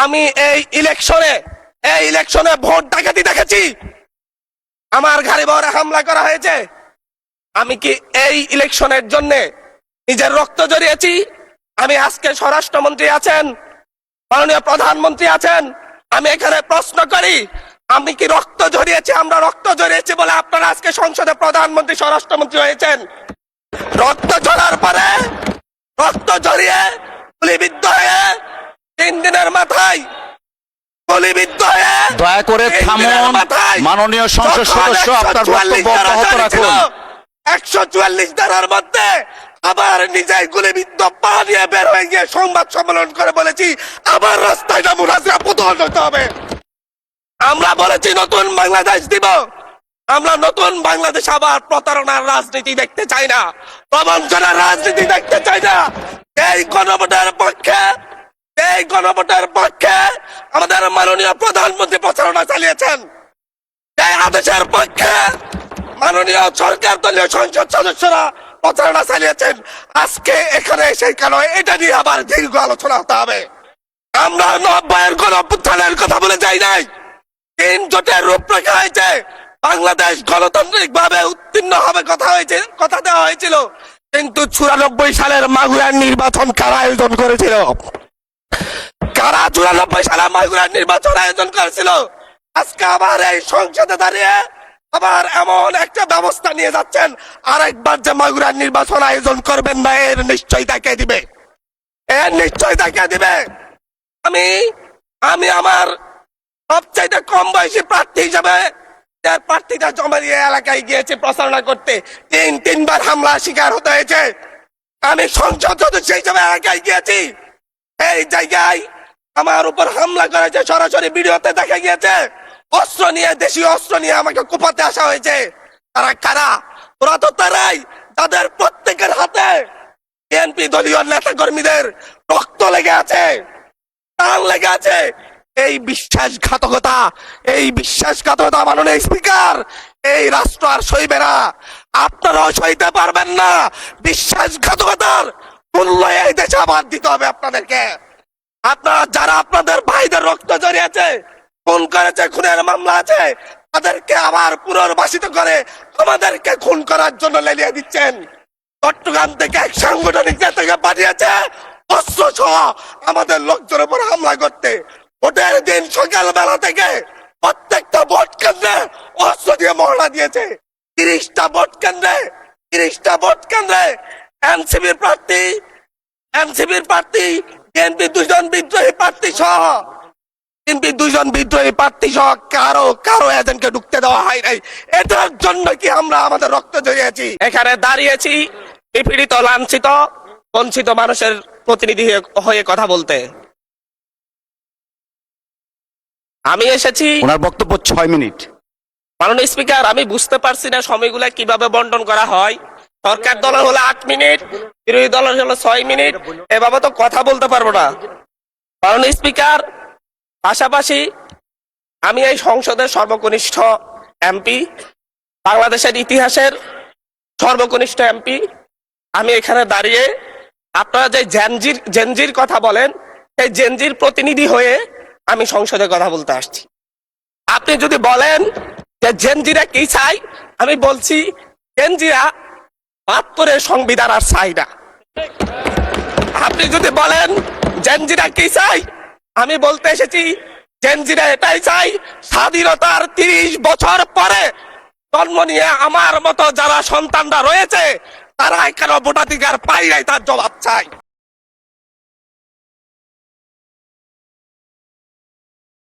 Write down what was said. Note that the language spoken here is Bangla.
আমি এই ইলেকশনে ভোট ডাকাতি দেখেছি, আমার ঘাড়ে বহরে হামলা করা হয়েছে। আমি কি এই ইলেকশনের জন্য নিজের রক্ত জড়িয়েছি? আমি আজকে স্বরাষ্ট্রমন্ত্রী আছেন, মাননীয় প্রধানমন্ত্রী আছেন, আমি এখানে প্রশ্ন করি, আমি কি রক্ত জড়িয়েছি? আমরা রক্ত জড়িয়েছি বলে আপনারা আজকে সংসদে প্রধানমন্ত্রী স্বরাষ্ট্রমন্ত্রী হয়েছেন। রক্ত ঝরার পরে, রক্ত জড়িয়ে গুলিবিদ্ধ হয়ে 3 দিনের মাথায় গুলিবিদ্ধ হয়ে, দয়া করে থামুন। মাননীয় সংসদ সদস্য, আপনার বক্তব্য অব্যাহত রাখুন। 144 ধারার মধ্যে আবার নিজেই গুলিবিদ্ধ পা নিয়ে বের হয়ে গিয়ে সংবাদ সম্মেলন করে বলেছি আবার রাস্তায় নামুন, আজকে প্রতিহত হতে হবে। আমরা বলেছি নতুন বাংলাদেশ দিব। আমরা নতুন বাংলাদেশ আবার প্রতারণার রাজনীতি দেখতে চাই না, প্রবঞ্চনার রাজনীতি দেখতে চাই না। এই গণভোটের পক্ষে আমাদের মাননীয় প্রধানমন্ত্রী প্রচারণা চালিয়েছেন। এই আদেশের পক্ষে মাননীয় সরকার দলীয় সংসদ সদস্যরা প্রচারণা চালিয়েছেন। আজকে এখানে সেই কারণে এটা নিয়ে আবার দীর্ঘ আলোচনা হতে হবে। আমরা 90-এর গণঅভ্যুত্থানের কথা বলে যাই নাই। 3 জোটের রূপরেখা হয়েছে, বাংলাদেশ গণতান্ত্রিক ভাবে উত্তীর্ণ হবে কথা দেওয়া হয়েছিল, কিন্তু 94 সালের মাগুরার নির্বাচন কারা আয়োজন করেছিল? কারা 94 সালে মাগুরার নির্বাচন আয়োজন করেছিল? আজকে আবার এই সংসদে দাঁড়িয়ে আবার এমন একটা ব্যবস্থা নিয়ে যাচ্ছেন, আরেকবার যে মাগুরার নির্বাচন আয়োজন করবেন না, এর নিশ্চয় দেখিয়ে দিবে, এর নিশ্চয় দেখিয়ে দিবে। আমি আমার সবচাইতে কম বয়সী প্রার্থী হিসাবে প্রার্থীটা জমা দিয়ে এলাকায় গিয়েছে প্রচারণা করতে, 3বার হামলা শিকার হতে হয়েছে। আমি সংসদ সদস্য হিসাবে এলাকায় গিয়েছি, এই জায়গায় আমার উপর হামলা করেছে, সরাসরি ভিডিওতে দেখা গিয়েছে। অস্ত্র নিয়ে, দেশীয় অস্ত্র নিয়ে আমাকে কোপাতে আসা হয়েছে। তারা কারা? ওরা তো তারাই যাদের প্রত্যেকের হাতে বিএনপি দলীয় নেতা কর্মীদের রক্ত লেগে আছে, প্রাণ লেগে আছে। এই বিশ্বাসঘাতকতা মাননীয় স্পিকার, এই রাষ্ট্র আর সইবে না, আপনারাও সইতে পারবেন না। বিশ্বাসঘাতকতার মূল্য এই দেশে আবার দিতে হবে আপনাদেরকে। আপনারা যারা আপনাদের ভাইদের রক্ত জড়িয়েছে, খুন করেছে, খুনের মামলা আছে, তাদেরকে আবার পুনর্বাসিত করে আমাদেরকে খুন করার জন্য লেলিয়ে দিচ্ছেন। চট্টগ্রাম থেকে এক সাংগঠনিক নেতাকে পাঠিয়েছে অস্ত্র সহ আমাদের লোকজনের উপর হামলা করতে। ভোটের দিন সকালবেলা থেকে প্রত্যেকটা ভোট কেন্দ্রে অস্ত্র দিয়ে মহড়া দিয়েছে। 30টা ভোট কেন্দ্রে এনসিপির প্রার্থী, বিএনপি 2জন বিদ্রোহী প্রার্থী সহ কারো এজেন্টকে ঢুকতে দেওয়া হয় নাই। এটার জন্য কি আমরা আমাদের রক্ত জড়িয়েছি? এখানে দাঁড়িয়েছি পীড়িত, লাঞ্ছিত, বঞ্চিত মানুষের প্রতিনিধি হয়ে কথা বলতে। আমি এসেছি, ওনার বক্তব্য 6 মিনিট। মাননীয় স্পিকার, আমি বুঝতে পারছি না সময়গুলা কিভাবে বন্টন করা হয়। সরকার দলের হলো 8 মিনিট, বিরোধী দলের হলো 6 মিনিট, এভাবে তো কথা বলতে পারবো না। মাননীয় স্পিকার, পাশাপাশি আমি এই সংসদের সর্বকনিষ্ঠ এমপি, বাংলাদেশের ইতিহাসের সর্বকনিষ্ঠ এমপি। আমি এখানে দাঁড়িয়ে আপনারা যে জেনজির কথা বলেন, সেই জেনজির প্রতিনিধি হয়ে আমি সংসদে কথা বলতে আসছি। আপনি যদি বলেন যে জেনজিরা কি চাই, আমি বলছি জেনজিরা 72-এর সংবিধান আর চাই না। আপনি যদি বলেন জেনজিরা কি চাই, আমি বলতে এসেছি জেনজিরা এটাই চাই, স্বাধীনতার 30 বছর পরে জন্ম নিয়ে আমার মতো যারা সন্তানরা রয়েছে, তারা কেন ভোটাধিকার পাই নাই, তার জবাব চাই।